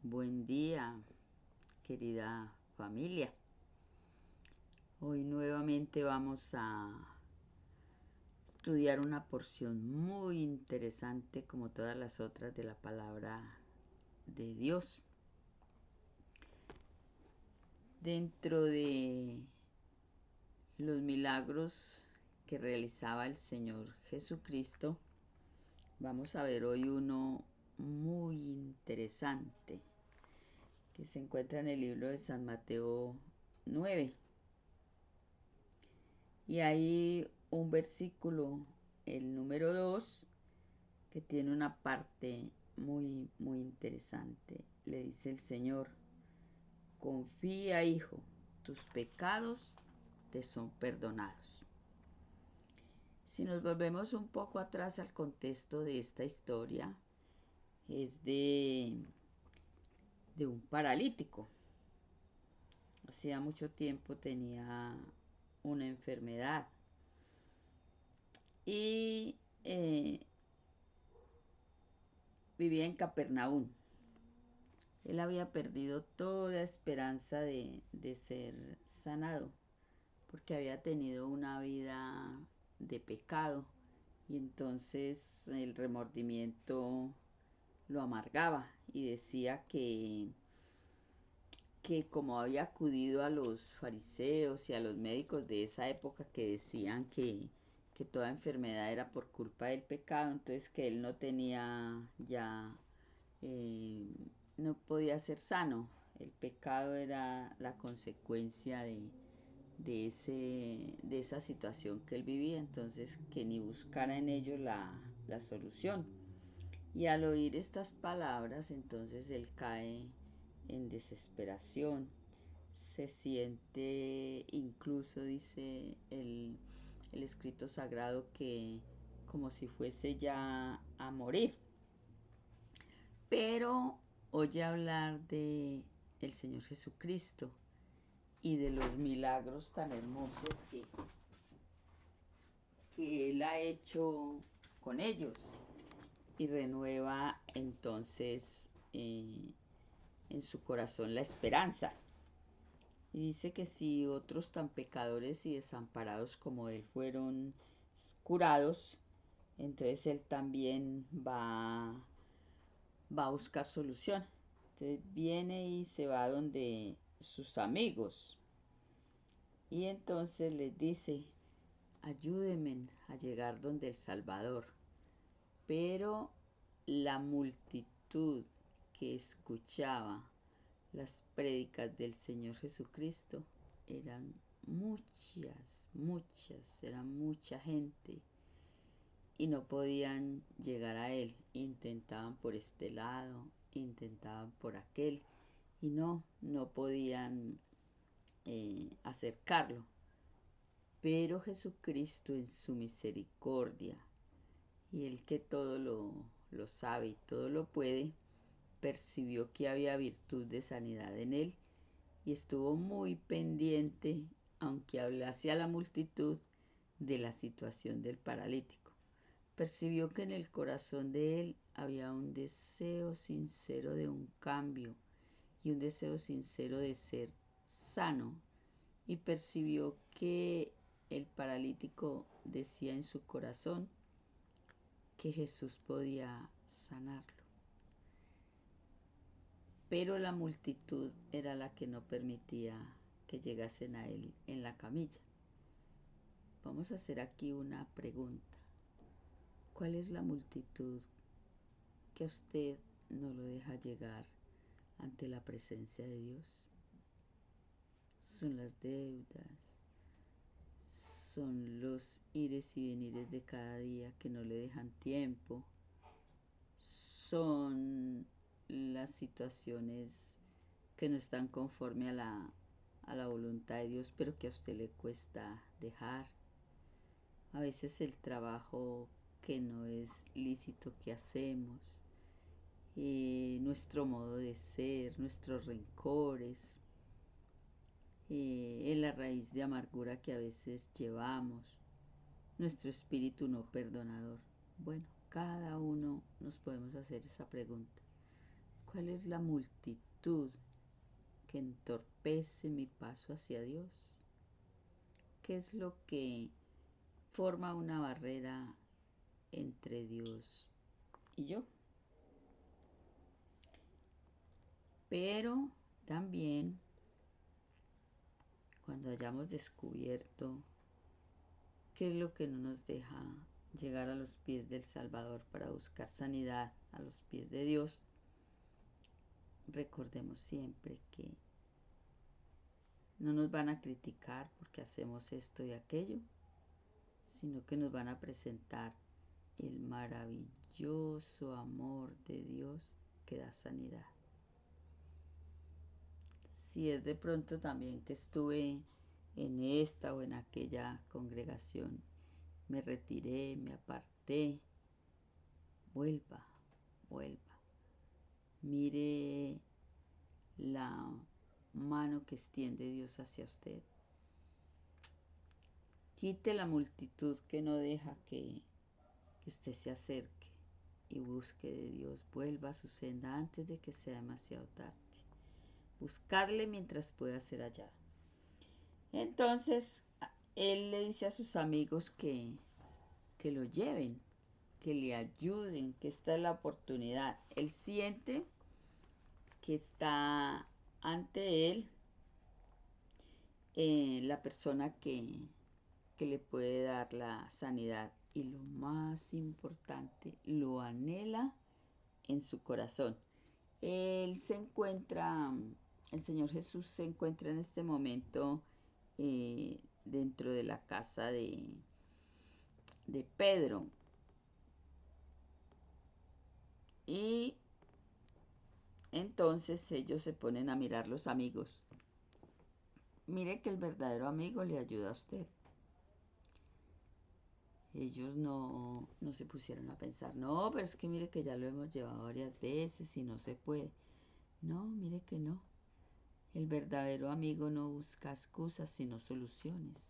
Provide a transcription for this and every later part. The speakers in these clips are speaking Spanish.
Buen día, querida familia. Hoy nuevamente vamos a estudiar una porción muy interesante, como todas las otras, de la palabra de Dios. Dentro de los milagros que realizaba el Señor Jesucristo, vamos a ver hoy uno muy interesante que se encuentra en el libro de San Mateo 9. Y hay un versículo, el número 2, que tiene una parte muy, muy interesante. Le dice el Señor: confía, hijo, tus pecados te son perdonados. Si nos volvemos un poco atrás al contexto de esta historia, es de un paralítico. Hacía mucho tiempo tenía una enfermedad y vivía en Capernaum. Él había perdido toda esperanza de ser sanado, porque había tenido una vida de pecado y entonces el remordimiento lo amargaba y decía que como había acudido a los fariseos y a los médicos de esa época que decían que toda enfermedad era por culpa del pecado, entonces que él no tenía ya, eh, no podía ser sano. El pecado era la consecuencia de esa situación que él vivía, entonces que ni buscara en ello la solución. Y al oír estas palabras, entonces él cae en desesperación, se siente, incluso dice el escrito sagrado, que como si fuese ya a morir. Pero oye hablar de el Señor Jesucristo y de los milagros tan hermosos que Él ha hecho con ellos, y renueva entonces en su corazón la esperanza. Y dice que si otros tan pecadores y desamparados como él fueron curados, entonces él también va a buscar solución. Entonces viene y se va donde sus amigos y entonces les dice: ayúdenme a llegar donde el Salvador. Pero la multitud que escuchaba las prédicas del Señor Jesucristo eran muchas, muchas, era mucha gente y no podían llegar a Él. Intentaban por este lado, intentaban por aquel y no podían acercarlo. Pero Jesucristo, en su misericordia, y Él que todo lo sabe y todo lo puede, percibió que había virtud de sanidad en Él y estuvo muy pendiente, aunque hablase a la multitud, de la situación del paralítico. Percibió que en el corazón de él había un deseo sincero de un cambio y un deseo sincero de ser sano, y percibió que el paralítico decía en su corazón que Jesús podía sanarlo. Pero la multitud era la que no permitía que llegasen a él en la camilla. Vamos a hacer aquí una pregunta. ¿Cuál es la multitud que a usted no lo deja llegar ante la presencia de Dios? Son las deudas, son los ires y venires de cada día que no le dejan tiempo, son las situaciones que no están conforme a la voluntad de Dios, pero que a usted le cuesta dejar. A veces el trabajo que no es lícito que hacemos, nuestro modo de ser, nuestros rencores, la raíz de amargura que a veces llevamos, nuestro espíritu no perdonador. Bueno, cada uno nos podemos hacer esa pregunta. ¿Cuál es la multitud que entorpece mi paso hacia Dios? ¿Qué es lo que forma una barrera entre Dios y yo? Pero también cuando hayamos descubierto qué es lo que no nos deja llegar a los pies del Salvador para buscar sanidad a los pies de Dios, recordemos siempre que no nos van a criticar porque hacemos esto y aquello, sino que nos van a presentar el maravilloso amor de Dios que da sanidad. Si es de pronto también que estuve en esta o en aquella congregación, me retiré, me aparté, vuelva, vuelva. Mire la mano que extiende Dios hacia usted. Quite la multitud que no deja que usted se acerque y busque de Dios. Vuelva a su senda antes de que sea demasiado tarde. Buscarle mientras pueda ser hallado. Entonces, él le dice a sus amigos que lo lleven, que le ayuden, que esta es la oportunidad. Él siente que está ante él la persona que le puede dar la sanidad. Y lo más importante, lo anhela en su corazón. Él se encuentra, el Señor Jesús se encuentra en este momento dentro de la casa de Pedro. Y entonces ellos se ponen a mirar los amigos. Mire que el verdadero amigo le ayuda a usted. Ellos no se pusieron a pensar, no, pero es que mire que ya lo hemos llevado varias veces y no se puede. No, mire que no. El verdadero amigo no busca excusas sino soluciones.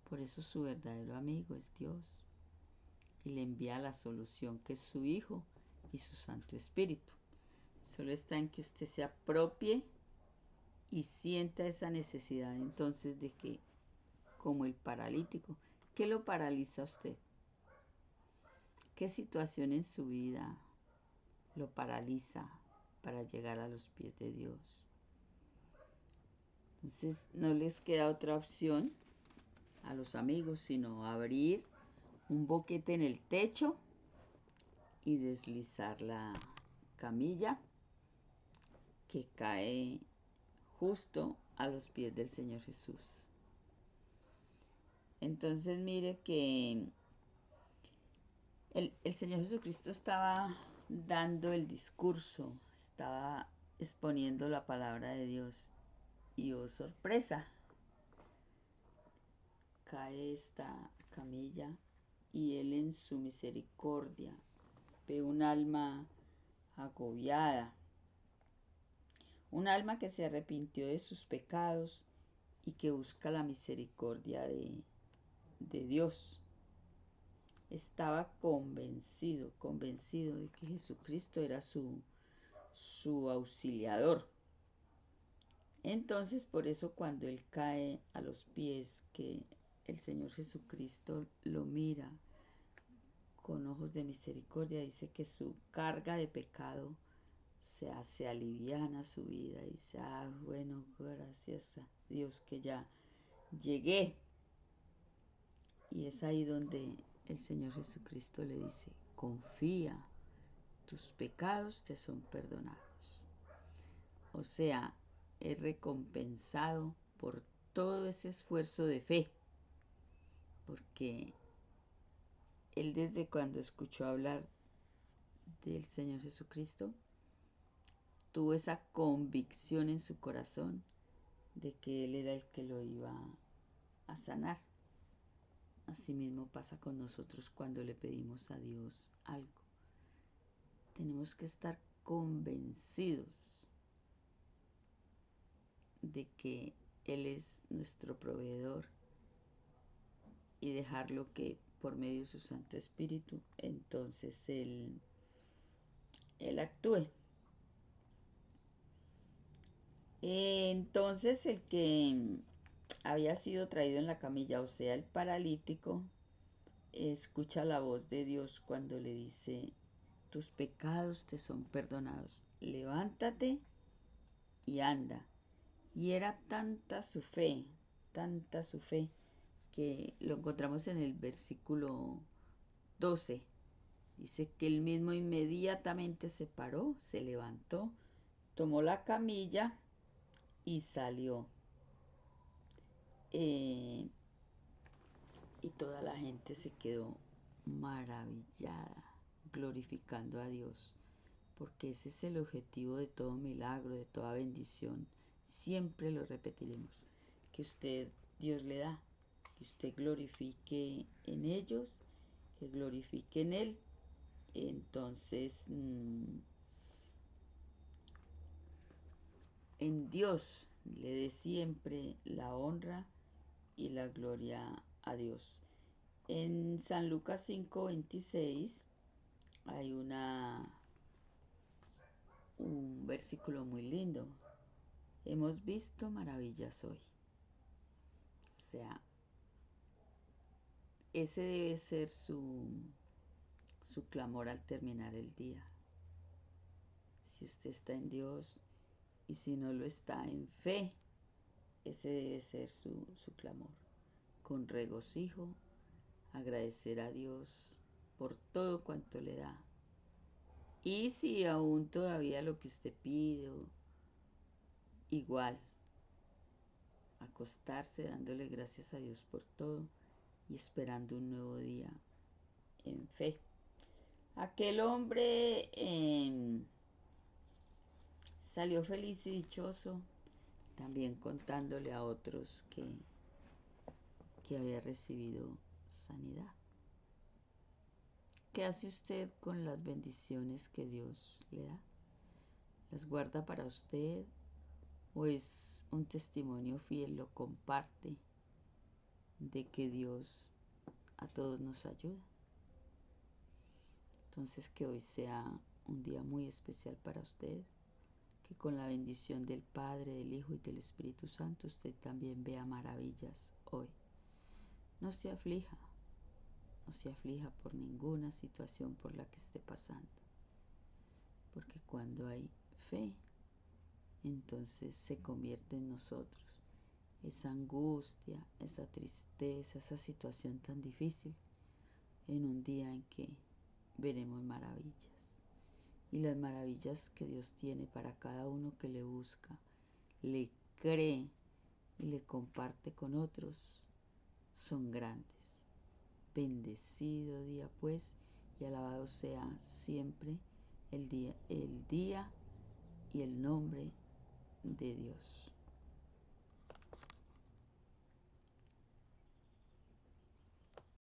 Por eso su verdadero amigo es Dios. Y le envía la solución que es su Hijo y su Santo Espíritu. Solo está en que usted se apropie y sienta esa necesidad entonces de que, como el paralítico, ¿qué lo paraliza a usted? ¿Qué situación en su vida lo paraliza para llegar a los pies de Dios? Entonces no les queda otra opción a los amigos sino abrir un boquete en el techo y deslizar la camilla que cae justo a los pies del Señor Jesús. Entonces mire que el Señor Jesucristo estaba dando el discurso, estaba exponiendo la palabra de Dios y oh sorpresa, cae esta camilla y Él en su misericordia ve un alma agobiada, un alma que se arrepintió de sus pecados y que busca la misericordia de Dios. Estaba convencido de que Jesucristo era su auxiliador. Entonces, por eso cuando él cae a los pies, que el Señor Jesucristo lo mira con ojos de misericordia, dice que su carga de pecado se hace aliviana su vida. Dice, bueno, gracias a Dios que ya llegué. Y es ahí donde el Señor Jesucristo le dice, confía, tus pecados te son perdonados. O sea, es recompensado por todo ese esfuerzo de fe, porque él desde cuando escuchó hablar del Señor Jesucristo, tuvo esa convicción en su corazón de que Él era el que lo iba a sanar. Asimismo pasa con nosotros cuando le pedimos a Dios algo. Tenemos que estar convencidos de que Él es nuestro proveedor y dejarlo que por medio de su Santo Espíritu entonces Él actúe. Entonces el que había sido traído en la camilla, o sea, el paralítico, escucha la voz de Dios cuando le dice, tus pecados te son perdonados, levántate y anda. Y era tanta su fe, que lo encontramos en el versículo 12. Dice que él mismo inmediatamente se paró, se levantó, tomó la camilla y salió. Eh, y toda la gente se quedó maravillada, glorificando a Dios, porque ese es el objetivo de todo milagro, de toda bendición. Siempre lo repetiremos, que usted, Dios le da, que usted glorifique en ellos, que glorifique en Él. Entonces, en Dios le dé siempre la honra y la gloria a Dios. En San Lucas 5:26 hay un versículo muy lindo. Hemos visto maravillas hoy. O sea, ese debe ser su clamor al terminar el día. Si usted está en Dios y si no lo está en fe, ese debe ser su clamor. Con regocijo, agradecer a Dios por todo cuanto le da. Y si aún todavía lo que usted pide, igual, acostarse dándole gracias a Dios por todo y esperando un nuevo día en fe. Aquel hombre salió feliz y dichoso, también contándole a otros que había recibido sanidad. ¿Qué hace usted con las bendiciones que Dios le da? ¿Las guarda para usted o es un testimonio fiel, lo comparte de que Dios a todos nos ayuda? Entonces que hoy sea un día muy especial para usted, que con la bendición del Padre, del Hijo y del Espíritu Santo usted también vea maravillas hoy. No se aflija, no se aflija por ninguna situación por la que esté pasando, porque cuando hay fe, entonces se convierte en nosotros esa angustia, esa tristeza, esa situación tan difícil, en un día en que veremos maravillas. Y las maravillas que Dios tiene para cada uno que le busca, le cree y le comparte con otros, son grandes. Bendecido día pues, y alabado sea siempre el día y el nombre de Dios.